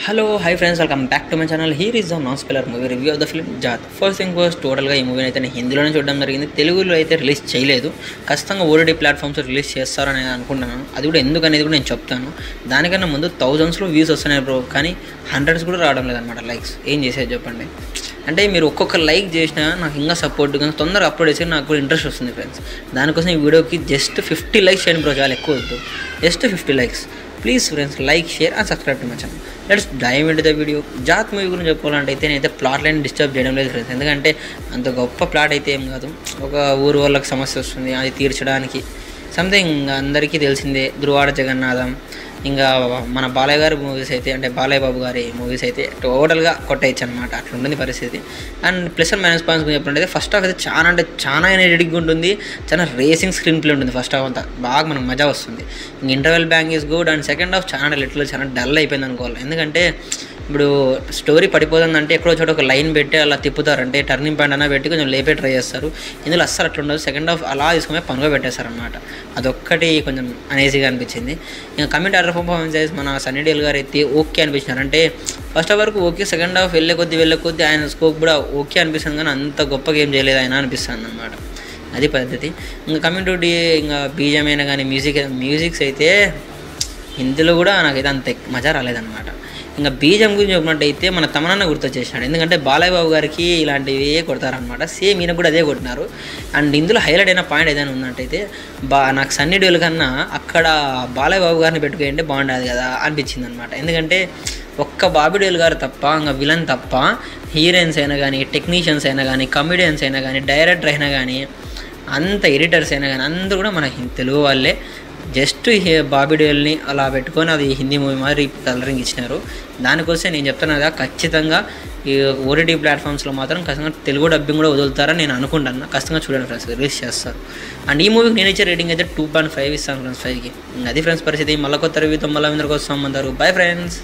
Hello hi friends, welcome back to my channel. Here is the non spoiler movie review of the film Jaat. First thing first, టోటల్గా ఈ మూవీని అయితే నేను హిందీలోనే చూడడం జరిగింది. తెలుగులో అయితే రిలీజ్ చేయలేదు. ఖచ్చితంగా ఓటీటీ ప్లాట్ఫామ్స్ రిలీజ్ చేస్తారని నేను అనుకుంటున్నాను. అది కూడా ఎందుకు అనేది కూడా నేను చెప్తాను. దానికన్నా ముందు థౌజండ్స్లో వ్యూస్ వస్తున్నాయి బ్రో, కానీ హండ్రెడ్స్ కూడా రావడం లేదనమాట లైక్స్. ఏం చేసేది చెప్పండి. అంటే మీరు ఒక్కొక్క లైక్ చేసినా నాకు ఇంకా సపోర్ట్, కానీ తొందరగా అప్లోడ్ చేసి నాకు కూడా ఇంట్రెస్ట్ వస్తుంది ఫ్రెండ్స్. దానికోసం ఈ వీడియోకి జస్ట్ 50 లైక్స్ చేయండి బ్రో, చాలా ఎక్కువ వద్దు, just 50 likes please friends. Like, share and subscribe to my channel. Let's dive into the video. Jaat movie గురించి చెప్పుకోవాలంటే అయితే నేనైతే ప్లాట్ లైన్ డిస్టర్బ్ చేయడం లేదు ఫ్రెండ్స్, ఎందుకంటే అంత గొప్ప ప్లాట్ అయితే ఏం కాదు. ఒక ఊరు వాళ్ళకి సమస్య వస్తుంది, అది తీర్చడానికి సంథింగ్ అందరికీ తెలిసిందే. ధృవాడ జగన్నాథం, ఇంకా మన బాలయ్య గారి మూవీస్ అయితే, అంటే బాలయ్య బాబు గారి మూవీస్ అయితే టోటల్గా కొట్టేయచ్చు అనమాట. అట్లా ఉంటుంది పరిస్థితి. And plus and minus points చెప్పినట్టయితే ఫస్ట్ హాఫ్ అయితే చాలా ఎనర్జెటిక్గా ఉంటుంది, చాలా రేసింగ్ స్క్రీన్ ప్లే ఉంటుంది. ఫస్ట్ హాఫ్ అంతా బాగా మనకు మజా వస్తుంది. ఇంక interval bang is good. And second half చాలా డల్ అయిపోయింది అనుకోవాలి. ఎందుకంటే ఇప్పుడు స్టోరీ పడిపోతుందంటే ఎక్కడో చోట ఒక లైన్ పెట్టి అలా తిప్పుతారు, అంటే టర్నింగ్ పాయింట్ అన్నా పెట్టి కొంచెం లేపే ట్రై చేస్తారు. ఇందులో అస్సలు అట్లా ఉండదు. సెకండ్ హాఫ్ అలా తీసుకుని పనుగా పెట్టేస్తారనమాట. అదొక్కటి కొంచెం అనేజీగా అనిపించింది. ఇంకా కమింగ్ అదర్ పర్ఫార్మెన్సెస్, మన సన్నీ డియోల్ గారు అయితే ఓకే అనిపించినారు. అంటే ఫస్ట్ హాఫ్ వరకు ఓకే, సెకండ్ హాఫ్ వెళ్ళే కొద్దీ ఆయన స్కోప్ కూడా ఓకే అనిపిస్తుంది, కానీ అంత గొప్పగా ఏం చేయలేదు ఆయన అనిపిస్తుంది అనమాట. అది పద్ధతి. ఇంకా కమింగ్ టు ఇంకా బీజం అయినా కానీ మ్యూజిక్స్ అయితే ఇందులో కూడా నాకైతే అంత మజా రాలేదన్నమాట. ఇంకా బీజం గురించి చెప్పినట్టయితే మన తమనన్న గుర్తొచ్చేసినాడు. ఎందుకంటే బాలయ్య బాబు గారికి ఇలాంటివి కొడతారనమాట, సేమ్ ఈయన కూడా అదే కొట్టినారు. అండ్ ఇందులో హైలైట్ అయిన పాయింట్ ఏదైనా ఉందంటైతే నాకు సన్నీ డియోల్ కన్నా అక్కడ బాలయ్య బాబు గారిని పెట్టుకుంటే బాగుండేది కదా అనిపించింది అనమాట. ఎందుకంటే ఒక్క బాబీ డియోల్ గారు తప్ప, ఇంకా విలన్ తప్ప, హీరోయిన్స్ అయినా కానీ, టెక్నీషియన్స్ అయినా కానీ, కమెడియన్స్ అయినా కానీ, డైరెక్టర్ అయినా కానీ, అంత ఎడిటర్స్ అయినా కానీ అందరూ కూడా మన తెలుగు వాళ్ళే. జస్ట్ బాబీ డియోల్ని అలా పెట్టుకొని అది హిందీ మూవీ మాదిరి కలరింగ్ ఇచ్చినారు. దానికోసం నేను చెప్తాను కదా, ఖచ్చితంగా ఈ ఓటీటీ ప్లాట్ఫామ్స్లో మాత్రం ఖచ్చితంగా తెలుగు డబ్బింగ్ కూడా వదులుతారని నేను అనుకుంటాను. ఖచ్చితంగా చూడండి ఫ్రెండ్స్, రిలీజ్ చేస్తారు. అండ్ ఈ మూవీకి నేను ఇచ్చే రేటింగ్ అయితే 2.5 ఇస్తాను ఫ్రెండ్స్, 5కి. అది ఫ్రెండ్స్ పరిస్థితి. మళ్ళీ కొత్త రివ్యూతో మళ్ళీ అందరికీ వస్తాం. అందరూ బై ఫ్రెండ్స్.